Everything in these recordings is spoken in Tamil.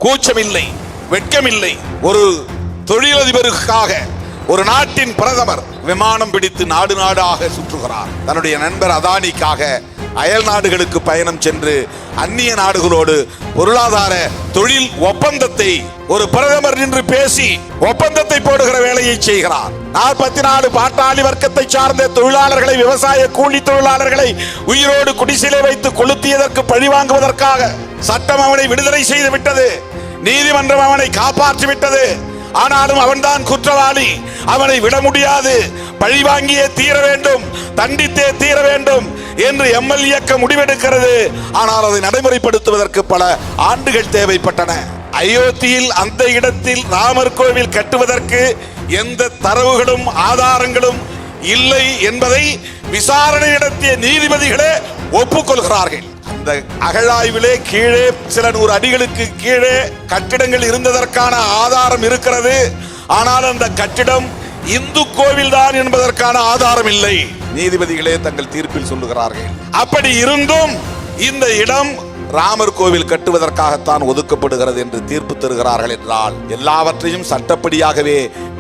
கூச்சமில்லை, வெட்கமில்லை. ஒரு தொழிலதிபருக்காக ஒரு நாட்டின் பிரதமர் விமானம் பிடித்து நாடு நாடாக சுற்றுகிறார். தன்னுடைய நண்பர் அதானிக்காக அயல் நாடுகளுக்கு பயணம் சென்று அந்நிய நாடுகளோடு பொருளாதார தொழில் ஒப்பந்தத்தை ஒரு பிரதமர் நின்று பேசி ஒப்பந்தத்தை போடுகிற வேலையை செய்கிறார். 44 பாட்டாளி வர்க்கத்தை சார்ந்த தொழிலாளர்களை, விவசாய கூலி தொழிலாளர்களை உயிரோடு குடிசையிலே வைத்து கொளுத்தியதற்கு பழிவாங்குவதற்காக சட்டம் அவனை விடுதலை செய்து விட்டது, நீதிமன்றம் அவனை காப்பாற்றிவிட்டது. ஆனாலும் அவன்தான் குற்றவாளி, அவனை விட முடியாது, பழிவாங்கியே தீர வேண்டும், தண்டித்தே தீர வேண்டும் என்று எம்எல் இயக்கம் முடிவெடுக்கிறது. ஆனால் அதை நடைமுறைப்படுத்துவதற்கு பல ஆண்டுகள் தேவைப்பட்டன. அயோத்தியில் அந்த இடத்தில் ராமர் கோவில் கட்டுவதற்கு எந்த தரவுகளும் ஆதாரங்களும் இல்லை என்பதை விசாரணை நடத்திய நீதிபதிகளே ஒப்புக்கொள்கிறார்கள். அந்த அகழாய்விலே கீழே சில 100 அடிகளுக்கு கீழே கட்டிடங்கள் இருந்ததற்கான ஆதாரம் இருக்கிறது. ஆனால் அந்த கட்டிடம் இந்து கோவில் தான் என்பதற்கான ஆதாரம் இல்லை. நீதிபதிகளே தங்கள் தீர்ப்பில் சொல்லுகிறார்கள். அப்படி இருந்தும் இந்த இடம் ராமர் கோவில் கட்டுவதற்காகத்தான் ஒதுக்கப்படுகிறது என்று தீர்ப்பு தருகிறார்கள் என்றால், எல்லாவற்றையும் சட்டப்படியாகவே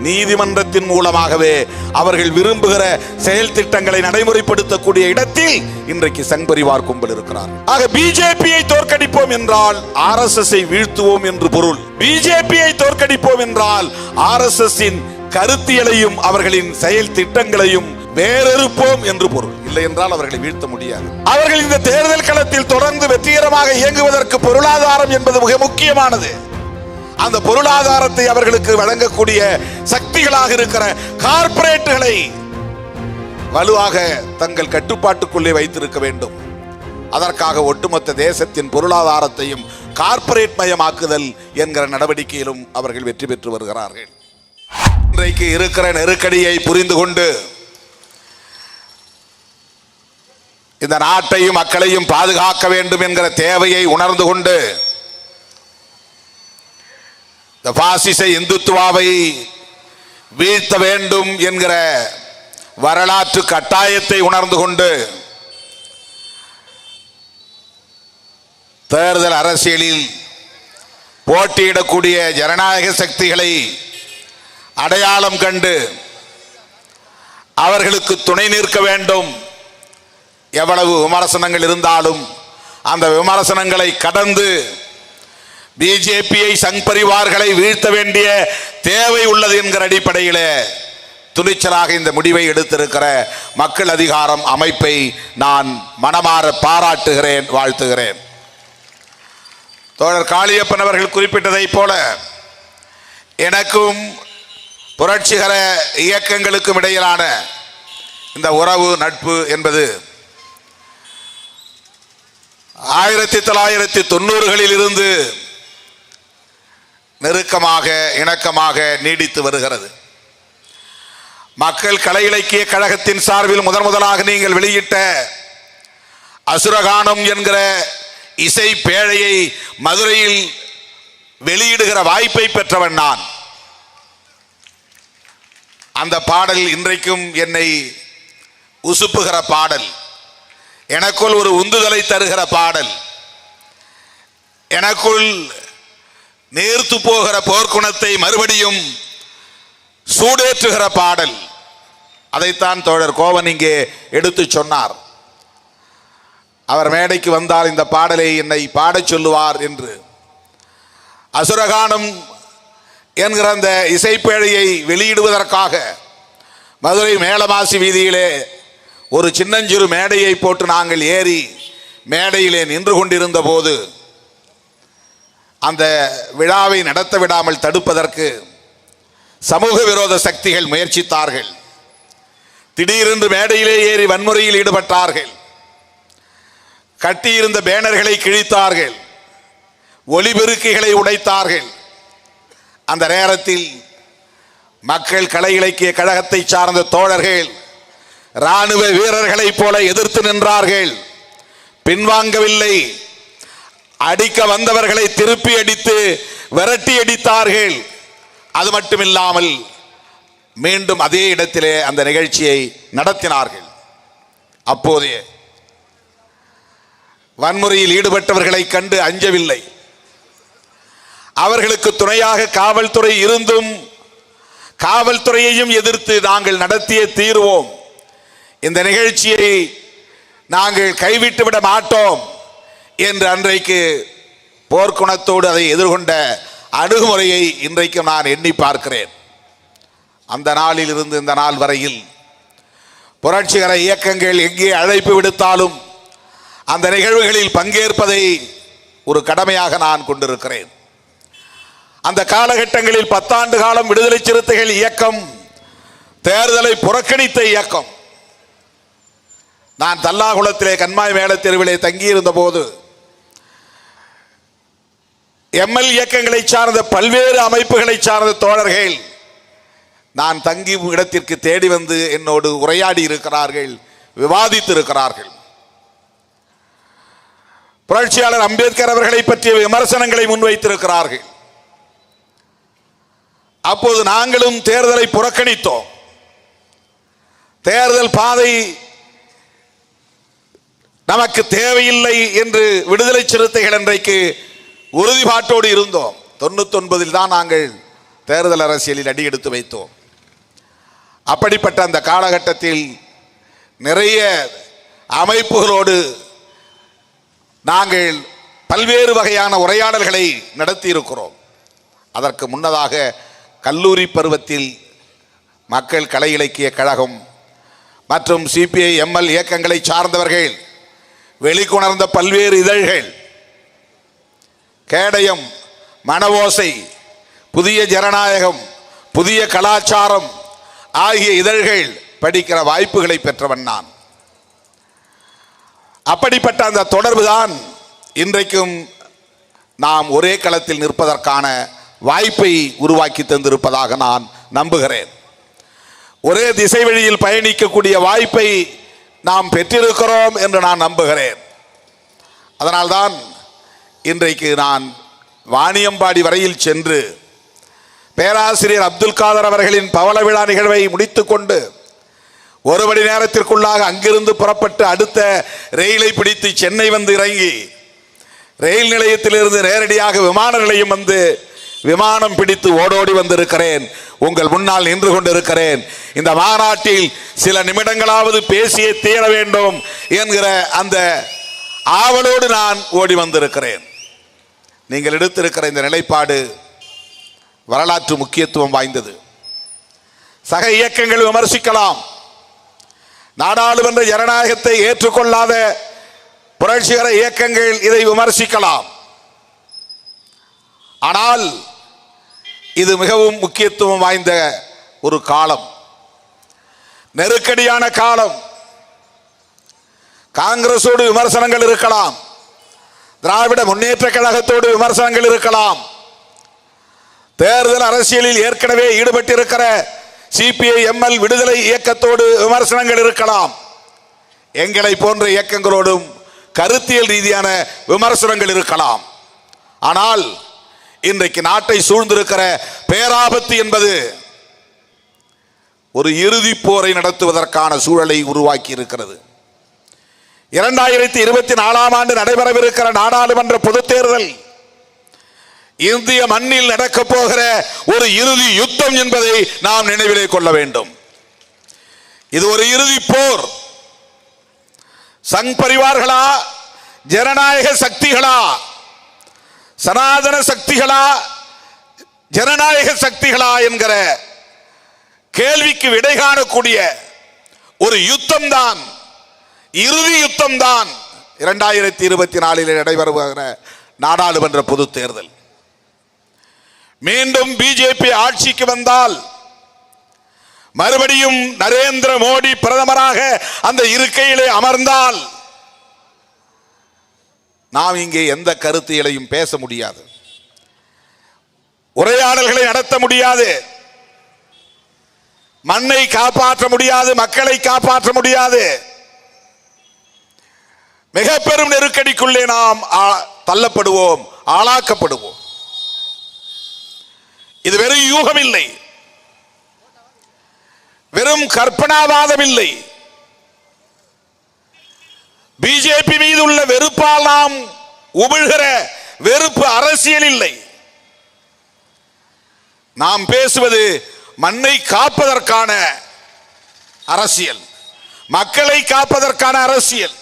நீதிமன்றத்தின் மூலமாகவே அவர்கள் விரும்புகிற செயல் திட்டங்களை நடைமுறைப்படுத்தக்கூடிய இடத்தில் இன்றைக்கு சங் பரிவார் கும்பல் இருக்கிறார். ஆக பிஜேபியை தோற்கடிப்போம் என்றால் ஆர்எஸ்எஸ் வீழ்த்துவோம் என்று பொருள். பிஜேபியை தோற்கடிப்போம் என்றால் ஆர்எஸ்எஸ் கருத்தியலையும் அவர்களின் செயல் திட்டங்களையும் வேறறுப்போம் என்று பொருள். இல்லை என்றால் அவர்களை வீழ்த்த முடியாது. அவர்கள் இந்த தேர்தல் களத்தில் தொடர்ந்து வெற்றிகரமாக இயங்குவதற்கு பொருளாதாரம் என்பது மிக முக்கியமானது. அந்த பொருளாதாரத்தை அவர்களுக்கு வழங்கக்கூடிய சக்திகளாக இருக்கிற கார்ப்பரேட்டுகளை வலுவாக தங்கள் கட்டுப்பாட்டுக்குள்ளே வைத்திருக்க வேண்டும். அதற்காக ஒட்டுமொத்த தேசத்தின் பொருளாதாரத்தையும் கார்ப்பரேட் மயமாக்குதல் என்கிற நடவடிக்கையிலும் அவர்கள் வெற்றி பெற்று வருகிறார்கள். இன்றைக்கு இருக்கிற நெருக்கடியை புரிந்து கொண்டு இந்த நாட்டையும் மக்களையும் பாதுகாக்க வேண்டும் என்கிற தேவையை உணர்ந்து கொண்டு இந்த பாசிச இந்துத்துவாவை வீழ்த்த வேண்டும் என்கிற வரலாற்று கட்டாயத்தை உணர்ந்து கொண்டு தேர்தல் அரசியலில் போட்டியிடக்கூடிய ஜனநாயக சக்திகளை அடையாளம் கண்டு அவர்களுக்கு துணை நிற்க வேண்டும். எவ்வளவு விமர்சனங்கள் இருந்தாலும் அந்த விமர்சனங்களை கடந்து பிஜேபியை சங் பரிவார்களை வீழ்த்த வேண்டிய தேவை உள்ளது என்கிற அடிப்படையில் துணிச்சலாக இந்த முடிவை எடுத்திருக்கிற மக்கள் அதிகாரம் அமைப்பை நான் மனமாற பாராட்டுகிறேன், வாழ்த்துகிறேன். தோழர் காளியப்பன் அவர்கள் குறிப்பிட்டதை போல எனக்கும் புரட்சிகர இயக்கங்களுக்கும் இடையிலான இந்த உறவு, நட்பு என்பது 1990களில் இருந்து நெருக்கமாக, இணக்கமாக நீடித்து வருகிறது. மக்கள் கலை இலக்கிய கழகத்தின் சார்பில் முதலாக நீங்கள் வெளியிட்ட அசுரகானம் என்கிற இசை பேழையை மதுரையில் வெளியிடுகிற வாய்ப்பை பெற்றவன் நான். அந்த பாடல் இன்றைக்கும் என்னை உசுப்புகிற பாடல், எனக்குள் ஒரு உந்துதலை தருகிற பாடல், எனக்குள் நேர்த்து போகிற போர்க்குணத்தை மறுபடியும் சூடேற்றுகிற பாடல். அதைத்தான் தோழர் கோவன் இங்கே எடுத்து சொன்னார். அவர் மேடைக்கு வந்தால் இந்த பாடலை என்னை பாடச் சொல்லுவார் என்று. அசுரகானம் என்கிற அந்த இசைப்பேழையை வெளியிடுவதற்காக மதுரை மேலமாசி வீதியிலே ஒரு சின்னஞ்சிறு மேடையை போட்டு நாங்கள் ஏறி மேடையிலே நின்று கொண்டிருந்த போது அந்த விழாவை நடத்த விடாமல் தடுப்பதற்கு சமூக விரோத சக்திகள் முயற்சித்தார்கள். திடீரென்று மேடையிலே ஏறி வன்முறையில் ஈடுபட்டார்கள். கட்டியிருந்த பேனர்களை கிழித்தார்கள், ஒலிபெருக்கிகளை உடைத்தார்கள். அந்த நேரத்தில் மக்கள் கலை இலக்கிய கழகத்தை சார்ந்த தோழர்கள் இராணுவ வீரர்களைப் போல எதிர்த்து நின்றார்கள், பின்வாங்கவில்லை. அடிக்க வந்தவர்களை திருப்பி அடித்து விரட்டி அடித்தார்கள். அது மட்டுமில்லாமல் மீண்டும் அதே இடத்திலே அந்த நிகழ்ச்சியை நடத்தினார்கள். அப்போதே வன்முறையில் ஈடுபட்டவர்களை கண்டு அஞ்சவில்லை. அவர்களுக்கு துணையாக காவல்துறை இருந்தும் காவல்துறையையும் எதிர்த்து நாங்கள் நடத்திய தீர்வோம். இந்த நிகழ்ச்சியை நாங்கள் கைவிட்டு விட மாட்டோம் என்று அன்றைக்கு போர்க்குணத்தோடு அதை எதிர்கொண்ட அணுகுமுறையை இன்றைக்கும் நான் எண்ணி பார்க்கிறேன். அந்த நாளில் இருந்து இந்த நாள் வரையில் புரட்சிகர இயக்கங்கள் எங்கே அழைப்பு விடுத்தாலும் அந்த நிகழ்வுகளில் பங்கேற்பதை ஒரு கடமையாக நான் கொண்டிருக்கிறேன். அந்த காலகட்டங்களில் 10 ஆண்டு காலம் விடுதலை சிறுத்தைகள் இயக்கம் தேர்தலை புறக்கணித்த இயக்கம். நான் தல்லாகுளத்திலே கண்மாய் மேளத் தெருவிலே தங்கியிருந்த போது எம்எல் இயக்கங்களை சார்ந்த பல்வேறு அமைப்புகளை சார்ந்த தோழர்கள் நான் தங்கும் இடத்திற்கு தேடி வந்து என்னோடு உரையாடி இருக்கிறார்கள், விவாதித்து இருக்கிறார்கள். புரட்சியாளர் அம்பேத்கர் அவர்களை பற்றிய விமர்சனங்களை முன்வைத்திருக்கிறார்கள். அப்போது நாங்களும் தேர்தலை புறக்கணித்தோம். தேர்தல் பாதை நமக்கு தேவையில்லை என்று விடுதலை சிறுத்தைகள் இன்றைக்கு உறுதிப்பாட்டோடு இருந்தோம். 99 தான் நாங்கள் தேர்தல் அரசியலில் அடி எடுத்து வைத்தோம். அப்படிப்பட்ட அந்த காலகட்டத்தில் நிறைய அமைப்புகளோடு நாங்கள் பல்வேறு வகையான உரையாடல்களை நடத்தி இருக்கிறோம். அதற்கு முன்னதாக கல்லூரி பருவத்தில் மக்கள் கலை இலக்கிய கழகம் மற்றும் சிபிஐ எம்எல் இயக்கங்களை சார்ந்தவர்கள் வெளிக்கொணர்ந்த பல்வேறு இதழ்கள், கேடயம், மனவோசை, புதிய ஜனநாயகம், புதிய கலாச்சாரம் ஆகிய இதழ்கள் படிக்கிற வாய்ப்புகளை பெற்றவன் நான். அப்படிப்பட்ட அந்த தொடர்பு தான் இன்றைக்கும் நாம் ஒரே களத்தில் நிற்பதற்கான வாய்ப்பை உருவாக்கி தந்திருப்பதாக நான் நம்புகிறேன். ஒரே திசை வழியில் பயணிக்கக்கூடிய வாய்ப்பை நாம் பெற்றிருக்கிறோம் என்று நான் நம்புகிறேன். அதனால்தான் இன்றைக்கு நான் வாணியம்பாடி வரையில் சென்று பேராசிரியர் அப்துல் காதர் அவர்களின் பவள விழா நிகழ்வை முடித்துக்கொண்டு 1 மணி நேரத்திற்குள்ளாக அங்கிருந்து புறப்பட்டு அடுத்த ரயிலை பிடித்து சென்னை வந்து இறங்கி ரயில் நிலையத்திலிருந்து நேரடியாக விமான நிலையம் வந்து விமானம் பிடித்து ஓடோடி வந்திருக்கிறேன். உங்கள் முன்னால் நின்று கொண்டிருக்கிறேன். இந்த மாநாட்டில் சில நிமிடங்களாவது பேசியே தீர வேண்டும் என்கிற அந்த ஆவலோடு நான் ஓடி வந்திருக்கிறேன். நீங்கள் எடுத்திருக்கிற இந்த நிலைப்பாடு வரலாற்று முக்கியத்துவம் வாய்ந்தது. சக இயக்கங்கள் விமர்சிக்கலாம், நாடாளுமன்ற ஜனநாயகத்தை ஏற்றுக்கொள்ளாத புரட்சிகர இயக்கங்கள் இதை விமர்சிக்கலாம். ஆனால் இது மிகவும் முக்கியத்துவம் வாய்ந்த ஒரு காலம், நெருக்கடியான காலம். காங்கிரஸோடு விமர்சனங்கள் இருக்கலாம், திராவிட முன்னேற்ற கழகத்தோடு விமர்சனங்கள் இருக்கலாம், தேர்தல் அரசியலில் ஏற்கனவே ஈடுபட்டிருக்கிற சிபிஐ எம்எல் விடுதலை இயக்கத்தோடு விமர்சனங்கள் இருக்கலாம், எங்களை போன்ற இயக்கங்களோடும் கருத்தியல் ரீதியான விமர்சனங்கள் இருக்கலாம். ஆனால் இன்றைக்கு நாட்டை சூழ்ந்திருக்கிற பேராபத்து என்பது ஒரு இறுதி போரை நடத்துவதற்கான சூழலை உருவாக்கி இருக்கிறது. 2024ஆம் ஆண்டு நடைபெறவிருக்கிற நாடாளுமன்ற பொதுத் தேர்தல் இந்திய மண்ணில் நடக்கப் போகிற ஒரு இறுதி யுத்தம் என்பதை நாம் நினைவிலே கொள்ள வேண்டும். இது ஒரு இறுதி போர். சங் பரிவார்களா, ஜனநாயக சக்திகளா, சனாதன சக்திகளா, ஜனநாயக சக்திகளா என்கிற கேள்விக்கு விடை காணக்கூடிய ஒரு யுத்தம் தான், இறுதி யுத்தம் தான் 2024 நடைபெறுகிற நாடாளுமன்ற பொது தேர்தல். மீண்டும் பிஜேபி ஆட்சிக்கு வந்தால், மறுபடியும் நரேந்திர மோடி பிரதமராக அந்த இருக்கையிலே அமர்ந்தால், நாம் இங்கே எந்த கருத்தியலையும் பேச முடியாது, உரையாடல்களை நடத்த முடியாது, மண்ணை காப்பாற்ற முடியாது, மக்களை காப்பாற்ற முடியாது. மிக பெரும் நெருக்கடிக்குள்ளே நாம் தள்ளப்படுவோம், ஆளாக்கப்படுவோம். இது வெறும் யூகம் இல்லை, வெறும் கற்பனாவாதம் இல்லை. பிஜேபி மீது உள்ள வெறுப்பால் நாம் உமிழ்கிற வெறுப்பு அரசியல் இல்லை. நாம் பேசுவது மண்ணை காப்பதற்கான அரசியல், மக்களை காப்பதற்கான அரசியல்.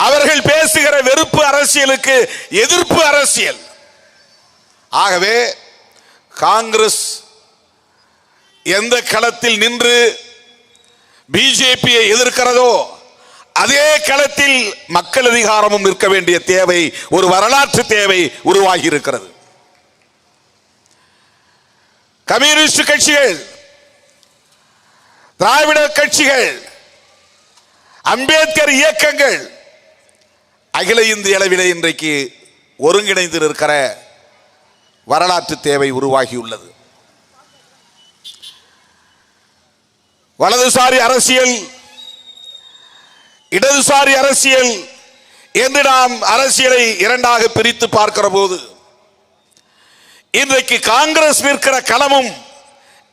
அவர்கள் பேசுகிற வெறுப்பு அரசியலுக்கு எதிர்ப்பு அரசியல். ஆகவே காங்கிரஸ் எந்த களத்தில் நின்று பிஜேபியை எதிர்க்கிறதோ அதே களத்தில் மக்கள் அதிகாரமும் நிற்க வேண்டிய தேவை, ஒரு வரலாற்று தேவை உருவாகி இருக்கிறது. கம்யூனிஸ்ட் கட்சிகள், திராவிட கட்சிகள், அம்பேத்கர் இயக்கங்கள் அகில இந்திய அளவிலே இன்றைக்கு ஒருங்கிணைந்து இருக்கிற வரலாற்று தேவை உருவாகியுள்ளது. வலதுசாரி அரசியல், இடதுசாரி அரசியல் என்று நாம் அரசியலை இரண்டாக பிரித்து பார்க்கிற போது இன்றைக்கு காங்கிரஸ் நிற்கிற களமும்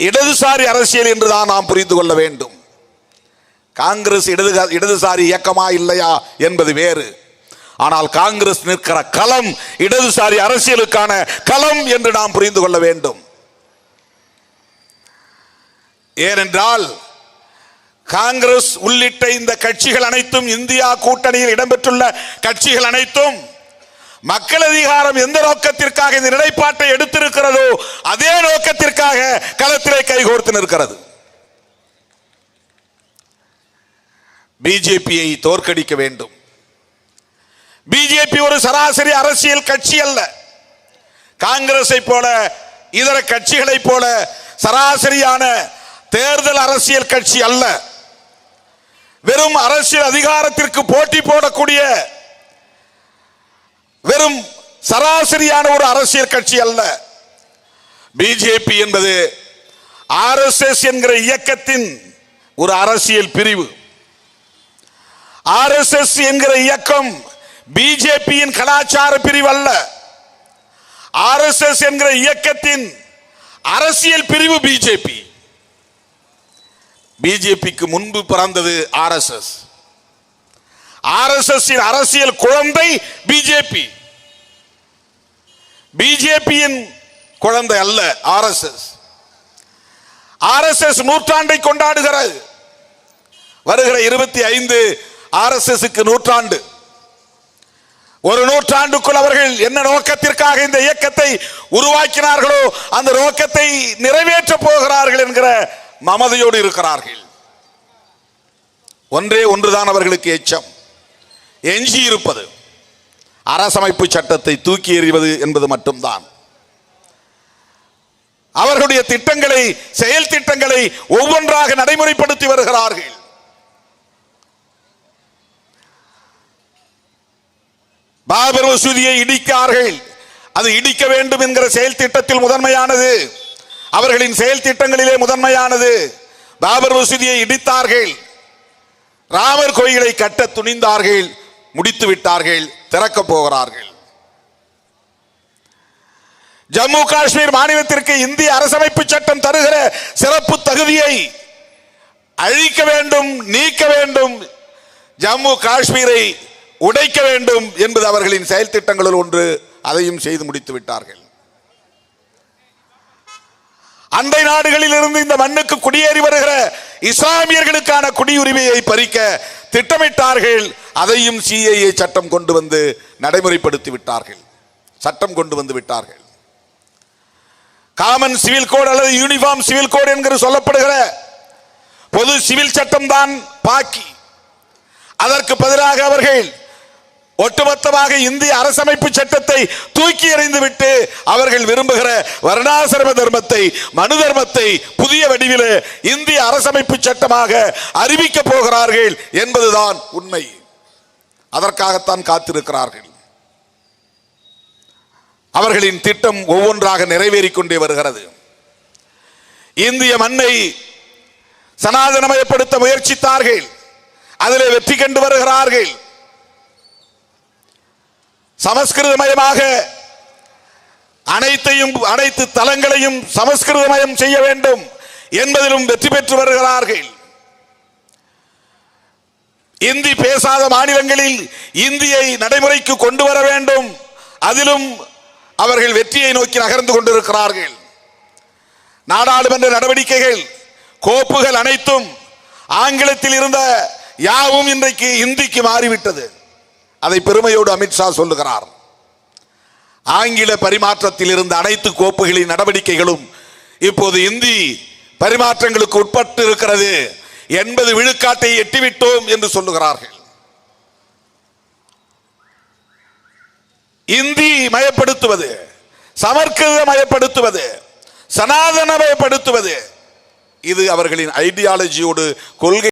இடதுசாரி அரசியல் என்றுதான் நாம் புரிந்து கொள்ள வேண்டும். காங்கிரஸ் இடதுசாரி இயக்கமா இல்லையா என்பது வேறு. ஆனால் காங்கிரஸ் நிற்கிற களம் இடதுசாரி அரசியலுக்கான களம் என்று நாம் புரிந்து கொள்ள வேண்டும். ஏனென்றால் காங்கிரஸ் உள்ளிட்ட இந்த கட்சிகள் அனைத்தும், இந்தியா கூட்டணியில் இடம்பெற்றுள்ள கட்சிகள் அனைத்தும் மக்கள் அதிகாரம் எந்த நோக்கத்திற்காக இந்த நிலைப்பாட்டை எடுத்திருக்கிறதோ அதே நோக்கத்திற்காக களத்திலே கைகோர்த்து நிற்கிறது. பிஜேபியை தோற்கடிக்க வேண்டும். பிஜேபி ஒரு சராசரி அரசியல் கட்சி அல்ல. காங்கிரஸை போல இதர கட்சிகளை போல சராசரியான தேர்தல் அரசியல் கட்சி அல்ல. வெறும் அரசியல் அதிகாரத்திற்கு போட்டி போடக்கூடிய வெறும் சராசரியான ஒரு அரசியல் கட்சி அல்ல. பிஜேபி என்பது ஆர்எஸ்எஸ் என்கிற இயக்கத்தின் ஒரு அரசியல் பிரிவு. ஆர்எஸ்எஸ் என்கிற இயக்கம் பிஜேபியின் கலாச்சார பிரிவு அல்ல. ஆர்எஸ்எஸ் என்கிற இயக்கத்தின் அரசியல் பிரிவு பிஜேபி. பிஜேபிக்கு முன்பு பிறந்தது ஆர்எஸ்எஸ். ஆர்எஸ்எஸ் அரசியல் குழந்தை பிஜேபி. பிஜேபியின் குழந்தை அல்ல ஆர்எஸ்எஸ். ஆர்எஸ்எஸ் நூற்றாண்டை கொண்டாடுகிறது. வருகிற 25 ஆர்எஸ்எஸ்க்கு நூற்றாண்டு. ஒரு நூற்றாண்டுக்குள் அவர்கள் என்ன நோக்கத்திற்காக இந்த இயக்கத்தை உருவாக்கினார்களோ அந்த நோக்கத்தை நிறைவேற்ற போகிறார்கள் என்கிற மமதையோடு இருக்கிறார்கள். ஒன்றே ஒன்றுதான் அவர்களுக்கு எச்சம். எஞ்சி இருப்பது அரசமைப்பு சட்டத்தை தூக்கி எறிவது என்பது மட்டும்தான். அவர்களுடைய திட்டங்களை, செயல் திட்டங்களை ஒவ்வொன்றாக நடைமுறைப்படுத்தி வருகிறார்கள். பாபர் மசூதியை இடித்தார்கள். அது இடிக்க வேண்டும் என்கிற செயல் திட்டத்தில் முதன்மையானது, அவர்களின் செயல் திட்டங்களிலே முதன்மையானது. பாபர் மசூதியை இடித்தார்கள். ராமர் கோயிலை கட்ட துணிந்தார்கள், முடித்து விட்டார்கள், திறக்க போகிறார்கள். ஜம்மு காஷ்மீர் மாநிலத்திற்கு இந்திய அரசமைப்பு சட்டம் தருகிற சிறப்பு தகுதியை அழிக்க வேண்டும், நீக்க வேண்டும், ஜம்மு காஷ்மீரை உடைக்க வேண்டும் என்பது அவர்களின் செயல் திட்டங்களில் ஒன்று. அதையும் செய்து முடித்து விட்டார்கள். அண்டை நாடுகளில் இருந்து இந்த மண்ணுக்கு குடியேறி வருகிற இஸ்லாமியர்களுக்கான குடியுரிமையை பறிக்க திட்டமிட்டார்கள். அதையும் சிஏஏ சட்டம் கொண்டு வந்து நடைமுறைப்படுத்தி விட்டார்கள், சட்டம் கொண்டு வந்து விட்டார்கள். காமன் சிவில் கோட் அல்லது யூனிஃபார்ம் சிவில் கோட் என்கிற சொல்லப்படுகிற பொது சிவில் சட்டம் தான் பாக்கி. அதற்கு பதிலாக அவர்கள் ஒட்டுமொத்தமாக இந்திய அரசமைப்பு சட்டத்தை தூக்கி எறிந்துவிட்டு அவர்கள் விரும்புகிற வர்ணாசிரம தர்மத்தை, மனு தர்மத்தை புதிய வடிவில் இந்திய அரசமைப்பு சட்டமாக அறிவிக்க போகிறார்கள் என்பதுதான் உண்மை. அதற்காகத்தான் காத்திருக்கிறார்கள். அவர்களின் திட்டம் ஒவ்வொன்றாக நிறைவேறிக் கொண்டே வருகிறது. இந்திய மண்ணை சனாதனமயப்படுத்த முயற்சித்தார்கள், அதிலே வெற்றி கண்டு வருகிறார்கள். சமஸ்கிருதமயமாக அனைத்து தலங்களையும் சமஸ்கிருதமயம் செய்ய வேண்டும் என்பதிலும் வெற்றி பெற்று வருகிறார்கள். இந்தி பேசாத மாநிலங்களில் இந்தியை நடைமுறைக்கு கொண்டு வர வேண்டும், அதிலும் அவர்கள் வெற்றியை நோக்கி நகர்ந்து கொண்டிருக்கிறார்கள். நாடாளுமன்ற நடவடிக்கைகள் கோப்புகள் அனைத்தும் ஆங்கிலத்தில் இருந்த யாவும் இன்றைக்கு இந்திக்கு மாறிவிட்டது. அதை பெருமையோடு அமித்ஷா சொல்லுகிறார். ஆங்கில பரிமாற்றத்தில் இருந்த அனைத்து கோப்புகளின் நடவடிக்கைகளும் இப்போது இந்தி பரிமாற்றங்களுக்கு உட்பட்டு இருக்கிறது. 80 விழுக்காட்டை எட்டிவிட்டோம் என்று சொல்லுகிறார்கள். இந்தி மயப்படுத்துவது, சமஸ்கிருத மயப்படுத்துவது, சனாதன மயப்படுத்துவது, இது அவர்களின் ஐடியாலஜியோடு கொள்கை